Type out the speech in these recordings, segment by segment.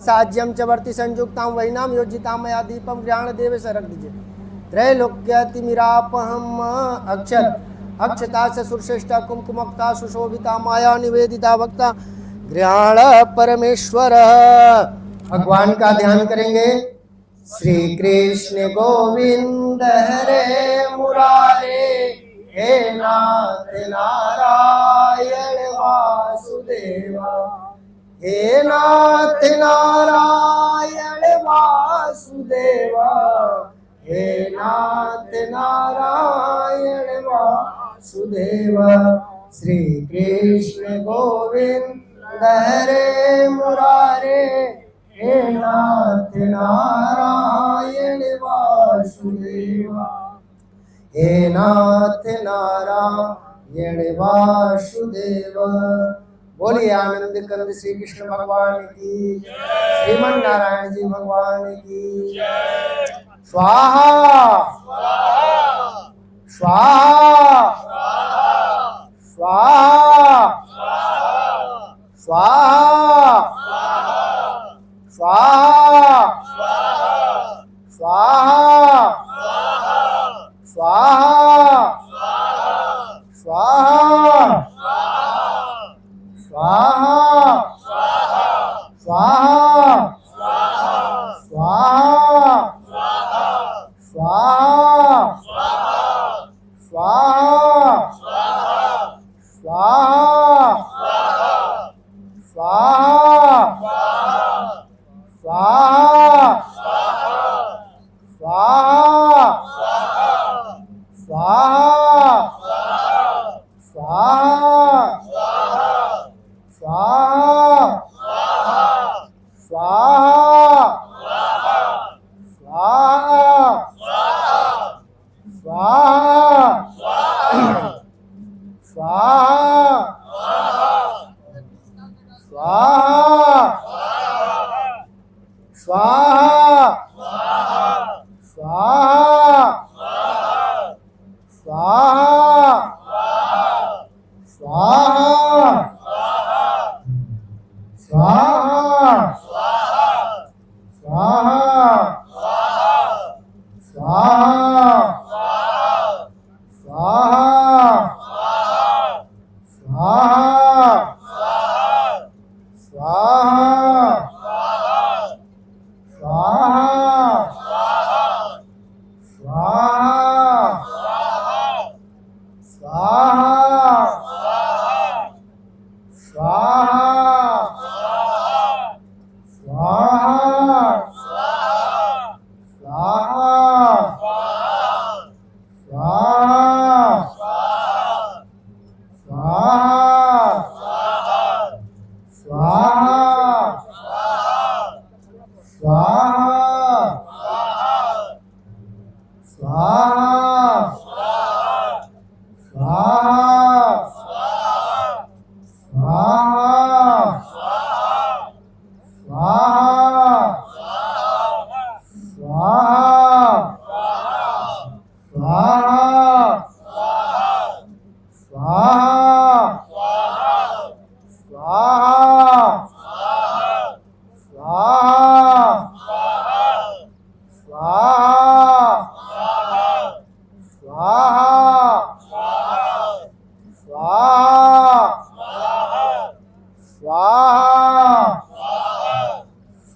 साज्यम च वर्ति संयुक्तां वैनाम योजितां मया दीपम गृहाण देवे से रख दीजिए। त्रैलोक्यतिमिरापहम अक्षता से सुरश्रेष्ठा कुमकुमक्ता सुशोभिता माया निवेदिता वक्ता गृहाण परमेश्वर। भगवान का ध्यान करेंगे। श्री कृष्ण गोविंद हरे मुरारे हे नाथ नारायण वासुदेवा हे नाथ नारायण वासुदेवा हे नाथ नारायण वासुदेवा। श्री कृष्ण गोविंद हरे मुरारे हे नाथ नारायण वासुदेवा हे नाथ नारायण वासुदेवा। बोलिए आनंद कंद श्री कृष्ण भगवान की, श्रीमन नारायण जी भगवान की। स्वाहा स्वाहा स्वाहा स्वाहा स्वाहा स्वाहा स्वाहा स्वाहा स्वाहा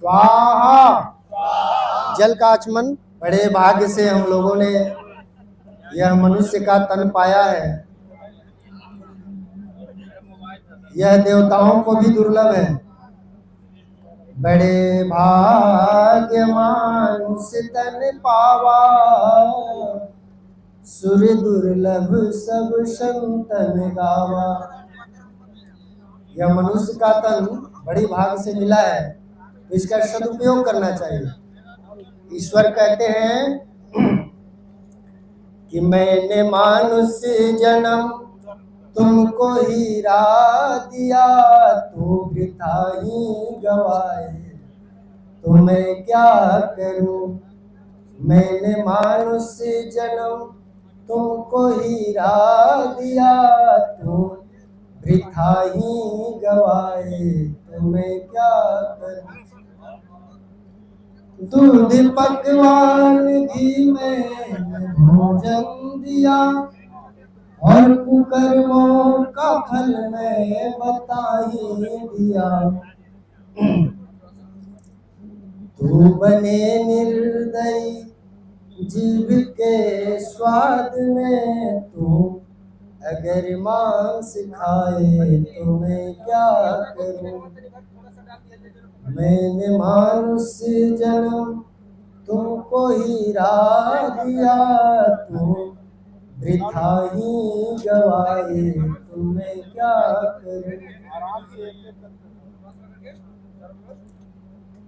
स्वाहा जल का आचमन। बड़े भाग्य से हम लोगों ने यह मनुष्य का तन पाया है। यह देवताओं को भी दुर्लभ है। बड़े भाग्य मनुष्य तन पावा, सुर दुर्लभ सब संतन गावा। यह मनुष्य का तन बड़ी भाग से मिला है, तो इसका सदुपयोग करना चाहिए। ईश्वर कहते हैं कि मैंने मानुष्य जन्म तुमको हीरा दिया, तो वृथा ही गवाए तो मैं क्या करूं। मैंने मानुष्य जन्म तुमको हीरा दिया, तो वृथा ही गवाए तो मैं क्या करूं। दूध पकवान घी में भोजन दिया और कुकर्मों का फल में बता ही दिया। तू बने निर्दयी जीव के स्वाद में, तू अगर मांस खाए तो मैं क्या करूं। मैंने मानुष्य जन्म तुमको हीरा दिया, तू वृथा ही गवाए तो मैं क्या करूं।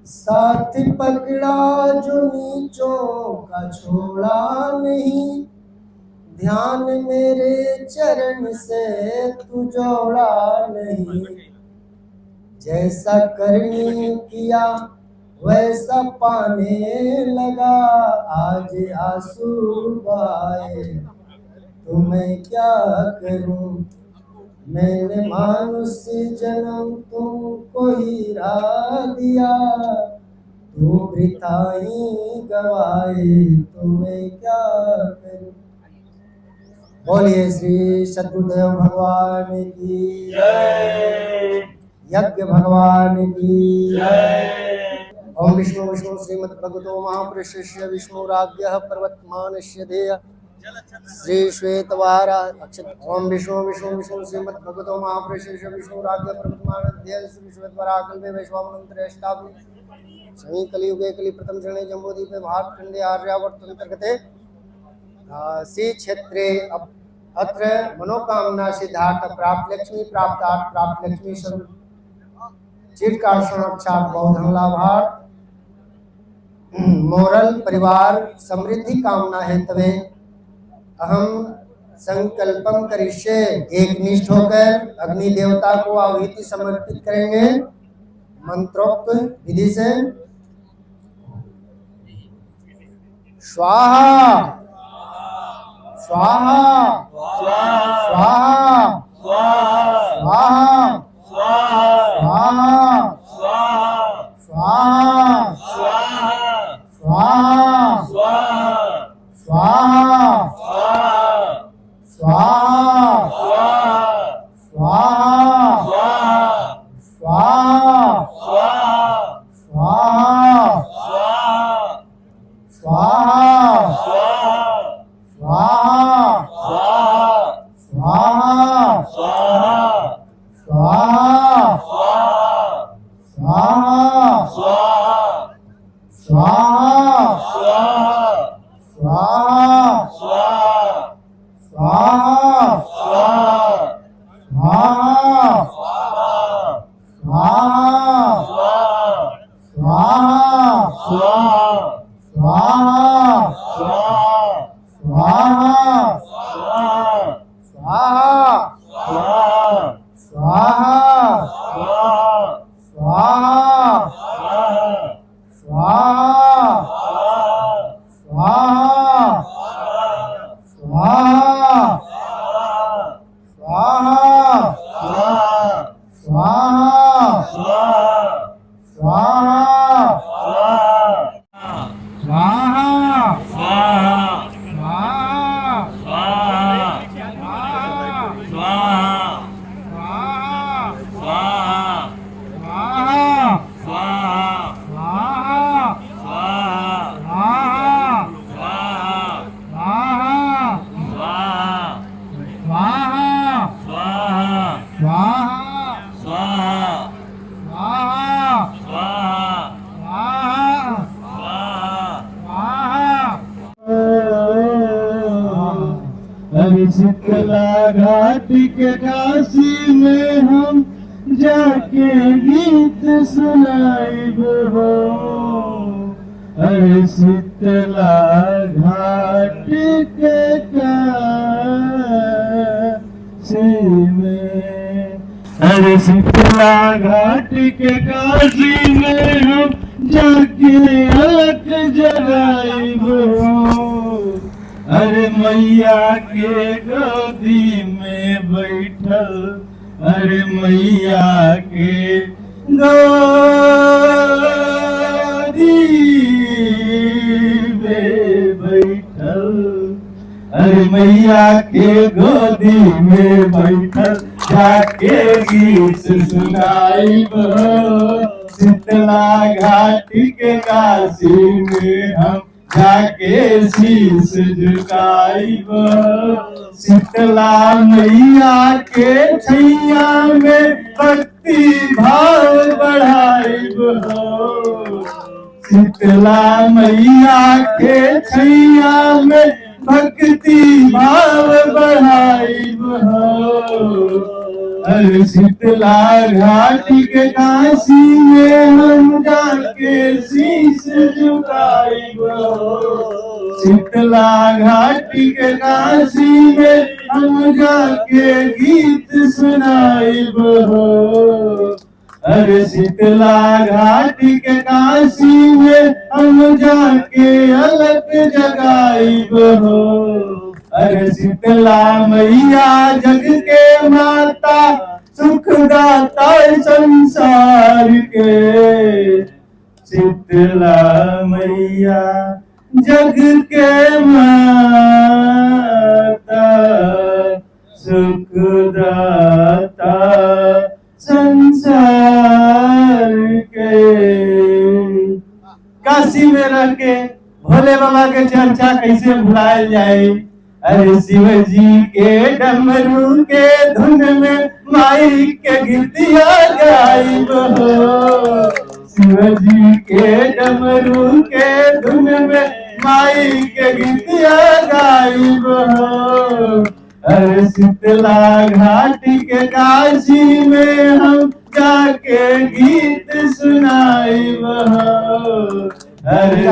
साथ पकड़ा जो नीचों का छोड़ा नहीं, ध्यान मेरे चरण से तू जोड़ा नहीं। जैसा करने किया वैसा पाने लगा, आज आंसू बहाए तो मैं क्या करूं। मैंने मानुष्य जन्म तुमको हीरा दिया, तू वृथा ही गवाए तो मैं क्या करूं। बोलिए श्री सद्गुरुदेव भगवान की जय, यज्ञ भगवान की जय। ओम विष्णु विष्णु श्रीमद्भगवतो महापुरुषस्य विष्णुराज्ञः पर्वतमानस्य देय श्री श्वेतवारा अक्षत। ओम विष्णु विष्णु विष्णु श्रीमद्भगवतो महापुरुषस्य विष्णुराज्ञः पर्वतमानस्य देय श्री श्वेतवारा कल्पे वैश्वानंतरे अष्टादश शनि कलियुगे कलि प्रथम चरणे जम्बूद्वीपे भारतखंडे आर्यावर्त अंतर्गते सी क्षेत्रे अत्र मनोकामना सिद्धार्थ प्राप्त लक्ष्मी प्राप्तार्थ प्राप्त लक्ष्मी स्वरूप चिरकार्षणाक्षात बौद्धं लाभार्थ मोरल परिवार समृद्धि कामना हेतवे अहम संकल्पम करिष्ये। एक निष्ठ होकर अग्नि देवता को आहुति समर्पित करेंगे मंत्रोक्त विधि से। स्वाहा स्वाहा स्वाहा स्वाहा स्वाहा स्वाहा स्वाहा शीतला घाट के काशी में हम जाके गीत सुनाइब हो। अरे शीतला घाट के काशी में, अरे शीतला घाट के काशी में हम जाके अलख जगाइब हो। अरे मैया के गोदी में बैठल, अरे मैया के गोदी मैया के गोदी में बैठल जाके गीत सुनाई शीतला घाटी के काशी में हम जाके शीश झुकाइब शीतला मैया के छैया में भक्ति भाव बढ़ाइब शीतला मैया के छैया में भक्ति भाव बढ़ाइब अरे शीतला घाटी के काशी में हम जाके शीश झुकाइब शीतला घाटी के काशी में हम जाके गीत सुनाइब अरे शीतला घाटी के काशी में हम जाके अलग जगाइब अरे शीतला मैया जग के माता सुखदाता संसार के शीतला मैया जग के माता सुखदाता संसार के। काशी में रह के भोले बाबा के चर्चा कैसे भुलाए जाए। अरे शिव जी के डमरू के धुन में माई के गीतिया गाइब शिव जी के डमरू के धुन में माई के गीतिया गाइब अरे शीतला घाटी के काशी में हम जाके गीत सुनाइब अरे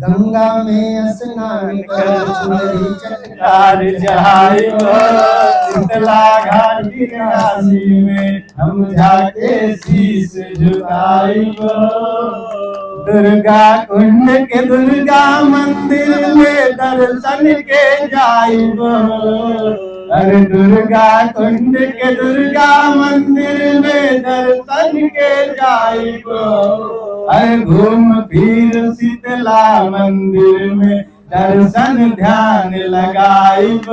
गंगा में स्नान कर चुनरी चटकार जहाइब शीतला घाटी के काशी में हम जाके शीश झुकाइब दुर्गा कुंड के दुर्गा मंदिर में दर्शन के जाइब अरे दुर्गा कुंड के दुर्गा मंदिर में दर्शन के जाइब अरे घूम फिर शीतला मंदिर में दर्शन ध्यान लगाइब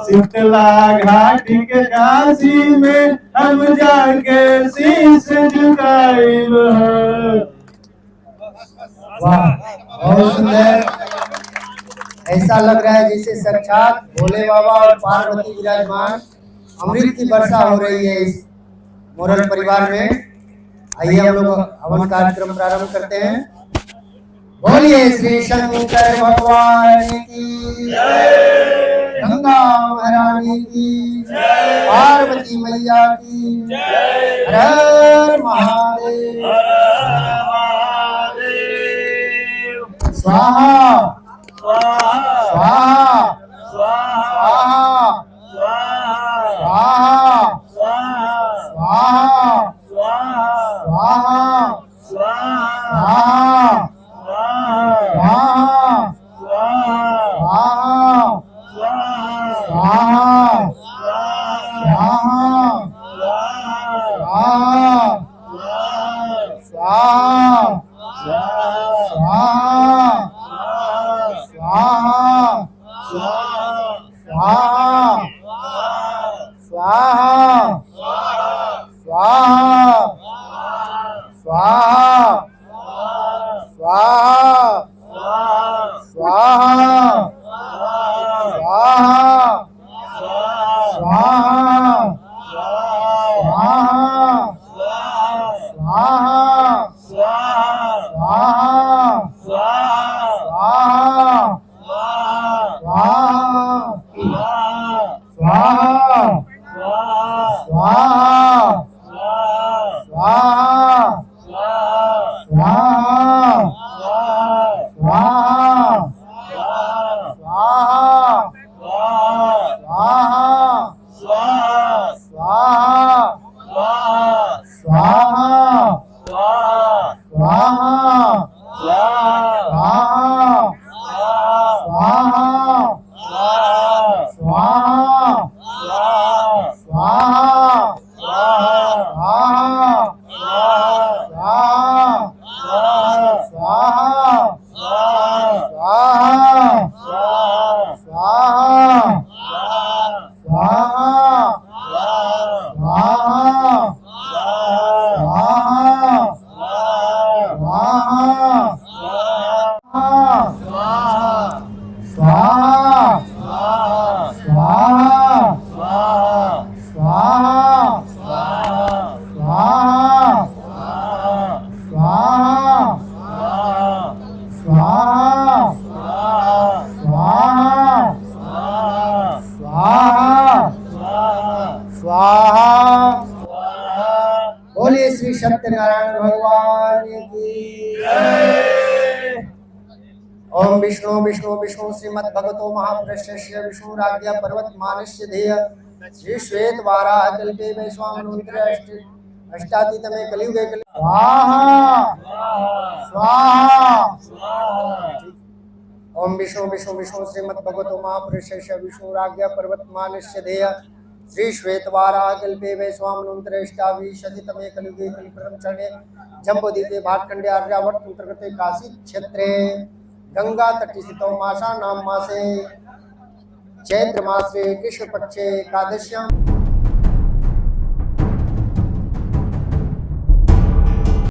शीतला घाटी के काशी में हम जाके शीश झुकाइब। वाह बहुत सुंदर। ऐसा लग रहा है जैसे साक्षात भोले बाबा और पार्वती विराजमान अमृत की वर्षा हो रही है इस मोरल परिवार में। आइए हम लोग हवन कार्यक्रम प्रारंभ करते हैं। बोलिए श्री शंकर भगवान की जय, गंगा महारानी की जय, पार्वती मैया की जय, हर महादेव स्वाहा स्वाहा स्वाहा स्वाहा स्वाहा स्वाहा स्वाहा बोलिए श्री सत्यनारायण भगवान की जय। ओम विष्णु विष्णु विष्णु श्रीमद् भगवतो महापुरुषस्य विष्णुराज्ञा पर्वत मानस्य धेय श्री श्वेत वाराह कल्पे वैश्वानर अष्टादीतमे कलियुगे स्वाहा स्वाहा। ओम विष्णु विष्णु विष्णु श्रीमद् भगवतो महापुरुषस्य विष्णुराज्ञा पर्वत मानस्य धेय श्री श्वेतवाराह कल्पे वैश्वानरेष्टाविशतितमे कलियुगे कलिप्रथम चरणे जम्बूद्वीपे भाटखंडे आर्यावर्त अंतर्गते काशी क्षेत्रे गंगा तटी स्थितौ मासानां मासे चैत्र मासे कृष्ण पक्षे एकादश्यां